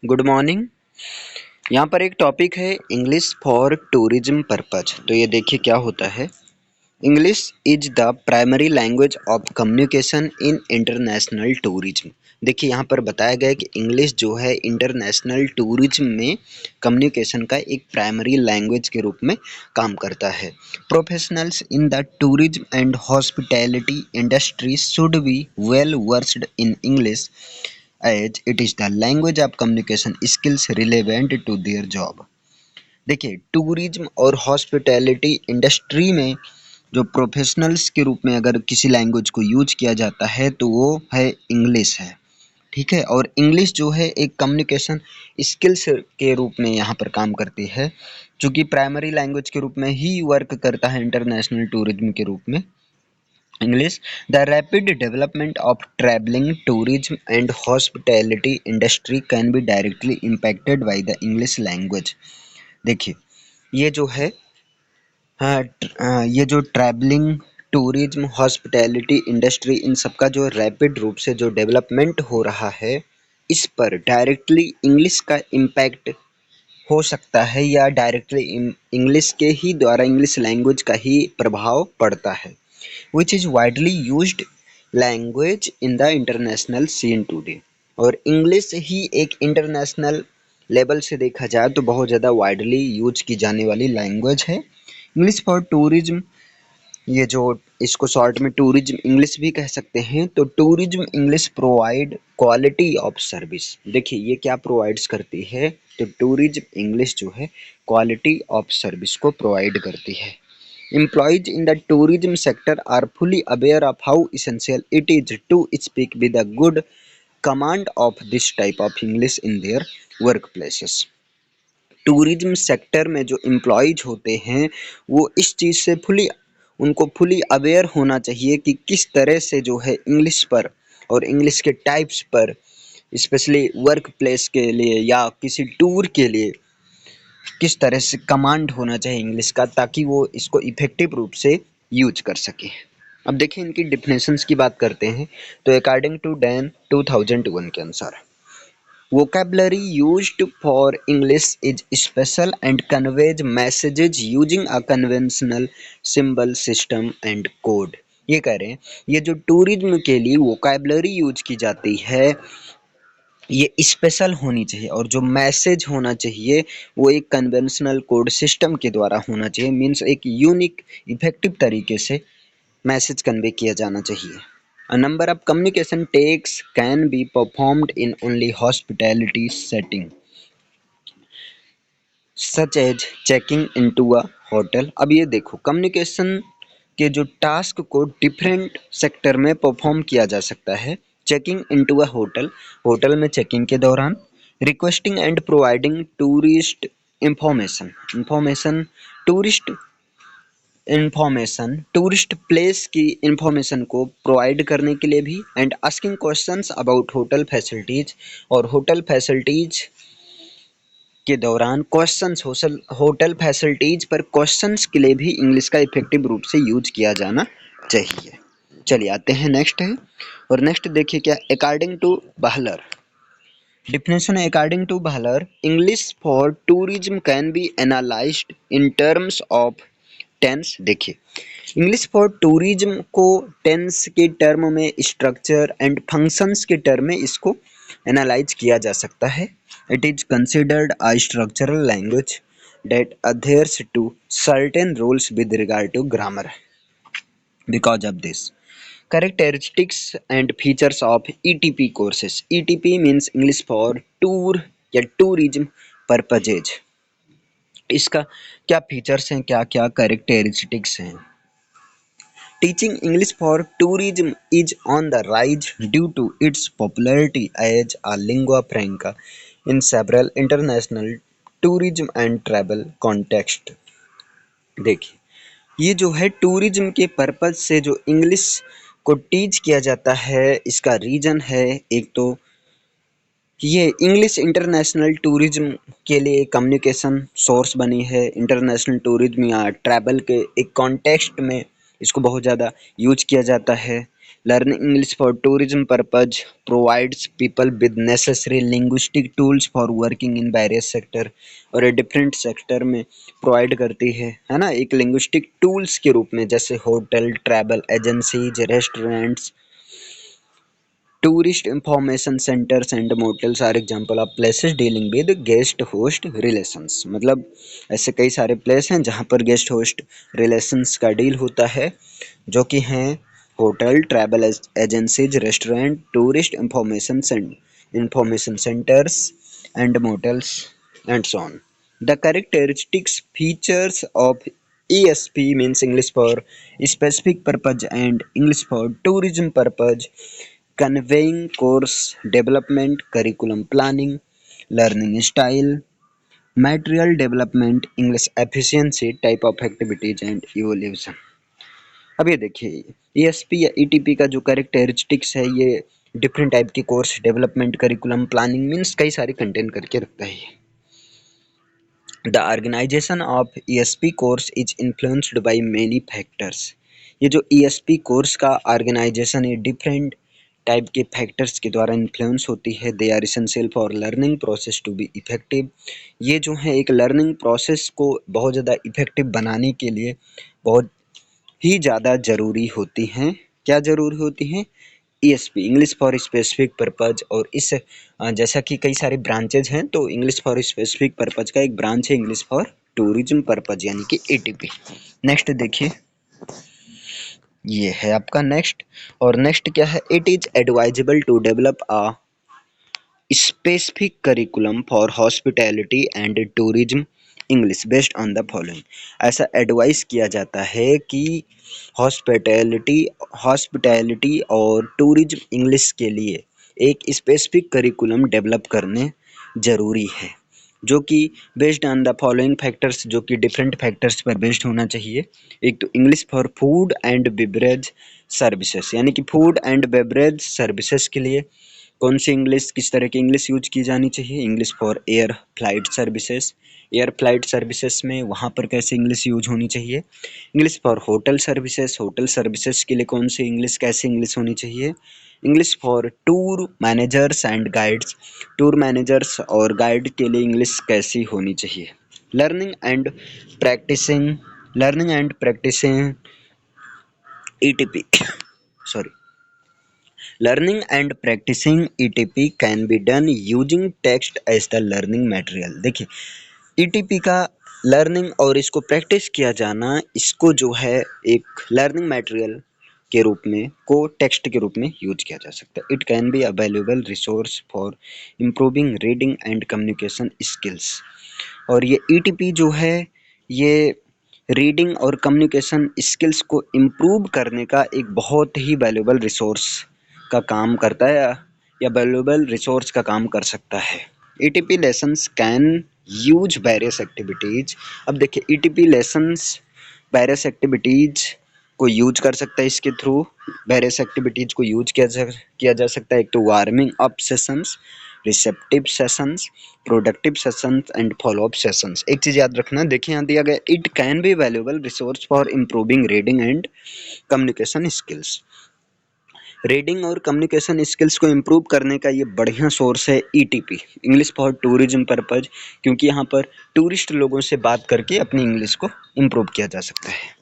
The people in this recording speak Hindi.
Good morning. यहाँ पर एक टॉपिक है इंग्लिश फॉर टूरिज्म पर्पज। तो ये देखिए क्या होता है। English is the primary language of communication in international tourism. देखिए यहाँ पर बताया गया है कि इंग्लिश जो है इंटरनेशनल टूरिज्म में कम्युनिकेशन का एक प्राइमरी लैंग्वेज के रूप में काम करता है। Professionals in the tourism and hospitality industry should be well versed in English as it is the language of communication skills relevant to their job। देखिए टूरिज्म और हॉस्पिटैलिटी इंडस्ट्री में जो प्रोफेशनल्स के रूप में अगर किसी लैंग्वेज को यूज किया जाता है तो वो है इंग्लिश है। ठीक है, और इंग्लिश जो है एक कम्युनिकेशन स्किल्स के रूप में यहाँ पर काम करती है, जो कि प्राइमरी लैंग्वेज के रूप में ही वर्क करता है इंटरनेशनल टूरिज्म के रूप में। English, the rapid development of traveling, tourism and hospitality industry can be directly impacted by the English language। देखिए ये जो है ये जो ट्रैवलिंग, टूरिज्म, हॉस्पिटैलिटी इंडस्ट्री, इन सब का जो रैपिड रूप से जो डेवलपमेंट हो रहा है, इस पर डायरेक्टली इंग्लिश का इम्पैक्ट हो सकता है या डायरेक्टली इंग्लिश के ही द्वारा इंग्लिश लैंग्वेज का ही प्रभाव पड़ता है। which is widely used language in the international scene today। और इंग्लिश ही एक इंटरनेशनल लेवल से देखा जाए तो बहुत ज़्यादा वाइडली यूज की जाने वाली लैंग्वेज है। इंग्लिश फॉर टूरिज्म, ये जो इसको शॉर्ट में टूरिज्म इंग्लिश भी कह सकते हैं। तो tourism English provide quality of service. देखिए ये क्या प्रोवाइड्स करती है, तो टूरिज्म इंग्लिश जो है क्वालिटी ऑफ सर्विस को प्रोवाइड करती है। Employees in the tourism sector are fully aware of how essential it is to speak with a good command of this type of English in their workplaces। Tourism sector में जो एम्प्लॉयज होते हैं वो इस चीज़ से उनको फुली अवेयर होना चाहिए कि किस तरह से जो है इंग्लिश पर और इंग्लिश के टाइप्स पर, स्पेशली वर्क प्लेस के लिए या किसी टूर के लिए, किस तरह से कमांड होना चाहिए इंग्लिश का, ताकि वो इसको इफेक्टिव रूप से यूज कर सके। अब देखिए इनकी डिफिनेशंस की बात करते हैं। तो अकॉर्डिंग टू डैन 2001 के अनुसार vocabulary used for English is special and conveys messages using a conventional symbol system and code. ये कह रहे हैं ये जो टूरिज्म के लिए वोकेबलरी यूज की जाती है ये स्पेशल होनी चाहिए, और जो मैसेज होना चाहिए वो एक कन्वेंशनल कोड सिस्टम के द्वारा होना चाहिए। मीन्स एक यूनिक इफेक्टिव तरीके से मैसेज कन्वे किया जाना चाहिए। A number of communication tasks can be performed in only hospitality setting such as checking into a hotel. अब ये देखो कम्युनिकेशन के जो टास्क को डिफरेंट सेक्टर में परफॉर्म किया जा सकता है। Checking into a hotel, hotel में चेकिंग के दौरान। Requesting and providing tourist information tourist tourist place की इंफॉर्मेशन को प्रोवाइड करने के लिए भी। And asking questions about hotel facilities, और होटल फैसिलिटीज के दौरान क्वेश्चंस, होटल फैसिलिटीज पर क्वेश्चंस के लिए भी इंग्लिश का इफेक्टिव रूप से यूज किया जाना चाहिए। चलिए आते हैं नेक्स्ट है, और नेक्स्ट देखिए क्या अकॉर्डिंग टू बहलर डिफिनेशन है। According to Behler English for tourism can be analysed in terms of tense. देखिए इंग्लिश फॉर टूरिज्म को टेंस के टर्म में, स्ट्रक्चर एंड फंक्शंस के टर्म में इसको एनालाइज किया जा सकता है। It is considered a structural language that adheres to certain rules with regard to grammar। Because of this, characteristics and features of ETP courses। ETP means English for tour या tourism purposes। इसका क्या फीचर्स हैं, क्या क्या कैरेक्टरिस्टिक्स हैं। Teaching English for tourism is on the rise due to its popularity as a lingua franca in several international tourism and travel contexts। देखिए ये जो है टूरिज्म के पर्पज से जो इंग्लिश को टीच किया जाता है, इसका रीजन है एक तो ये इंग्लिश इंटरनेशनल टूरिज्म के लिए कम्युनिकेशन सोर्स बनी है। इंटरनेशनल टूरिज्म या ट्रैवल के एक कॉन्टेक्स्ट में इसको बहुत ज़्यादा यूज किया जाता है। Learning English for tourism purpose provides people with necessary linguistic tools for working in various sector, और ये डिफरेंट सेक्टर में प्रोवाइड करती है ना, एक लिंग्विस्टिक टूल्स के रूप में, जैसे hotel, travel agencies, restaurants, tourist information centres and motels are example of places dealing with guest host relations. मतलब ऐसे कई सारे प्लेस हैं जहाँ पर गेस्ट होस्ट रिलेशंस का डील होता है, जो कि हैं hotel, travel agencies, restaurant, tourist information centres and motels and so on. The characteristics features of ESP means English for specific purpose and English for tourism purpose: conveying course development, curriculum planning, learning style, material development, English efficiency, type of activities and evolution। अब ये देखिए, ESP या ETP का जो कैरेक्टरिस्टिक्स है, ये डिफरेंट टाइप के course development, curriculum planning means कई सारे कंटेंट करके रखता है। The organization of ESP course is influenced by many factors। ये जो ESP कोर्स का ऑर्गेनाइजेशन है, डिफरेंट टाइप के फैक्टर्स के द्वारा इन्फ्लुएंस होती है। They are essential for learning process to be effective. ये जो है एक लर्निंग प्रोसेस को बहुत ज़्यादा इफेक्टिव बनाने के लिए बहुत ही ज़्यादा ज़रूरी होती हैं। क्या ज़रूरी होती हैं? ESP English for specific purpose. और इस जैसा कि कई सारे ब्रांचेज हैं, तो इंग्लिश फॉर स्पेसिफिक पर्पज का एक ब्रांच है इंग्लिश फॉर टूरिज्म पर्पज, यानी कि ETP। नेक्स्ट देखिए, ये है आपका नेक्स्ट। और नेक्स्ट क्या है? It is advisable to develop a specific curriculum for hospitality and tourism English based on the following. ऐसा एडवाइस किया जाता है कि हॉस्पिटैलिटी हॉस्पिटैलिटी और टूरिज्म इंग्लिश के लिए एक स्पेसिफिक करिकुलम डेवलप करने ज़रूरी है, जो कि based on the following factors, जो कि डिफरेंट फैक्टर्स पर बेस्ड होना चाहिए। एक तो English for food and beverage services, यानी कि फूड एंड बेवरेज सर्विसेज के लिए कौन सी इंग्लिश, किस तरह की इंग्लिश यूज की जानी चाहिए। English for air flight services, air flight services में वहाँ पर कैसे इंग्लिश यूज होनी चाहिए। English for hotel services, hotel services के लिए कौन सी इंग्लिश, कैसी इंग्लिश होनी चाहिए। English for tour managers and guides, tour managers और गाइड के लिए इंग्लिश कैसी होनी चाहिए। Learning and practising ETP sorry, learning and practicing ETP can be done using text as the learning material। देखिए, ETP का लर्निंग और इसको प्रैक्टिस किया जाना, इसको जो है एक लर्निंग मटेरियल के रूप में, को टेक्स्ट के रूप में यूज किया जा सकता है। It can be a valuable resource for improving reading and communication skills. और ये ETP जो है, ये रीडिंग और कम्युनिकेशन स्किल्स को इम्प्रूव करने का एक बहुत ही वैल्यूएबल रिसोर्स का काम करता है, या वैल्यूएबल रिसोर्स का काम कर सकता है। ETP lessons can use various activities. अब देखिए, ETP लेसन्स वेरियस एक्टिविटीज को यूज कर सकता है। इसके थ्रू वेरियस एक्टिविटीज को यूज किया जा सकता है। एक तो warming up sessions, receptive sessions, productive sessions and follow up sessions. एक चीज़ याद रखना, देखिए यहाँ दिया गया, it can be valuable resource for improving reading and communication skills. Reading और कम्युनिकेशन स्किल्स को इम्प्रूव करने का ये बढ़िया सोर्स है ETP, English for tourism purpose, क्योंकि यहाँ पर टूरिस्ट लोगों से बात करके अपनी इंग्लिश को इम्प्रूव किया जा सकता है।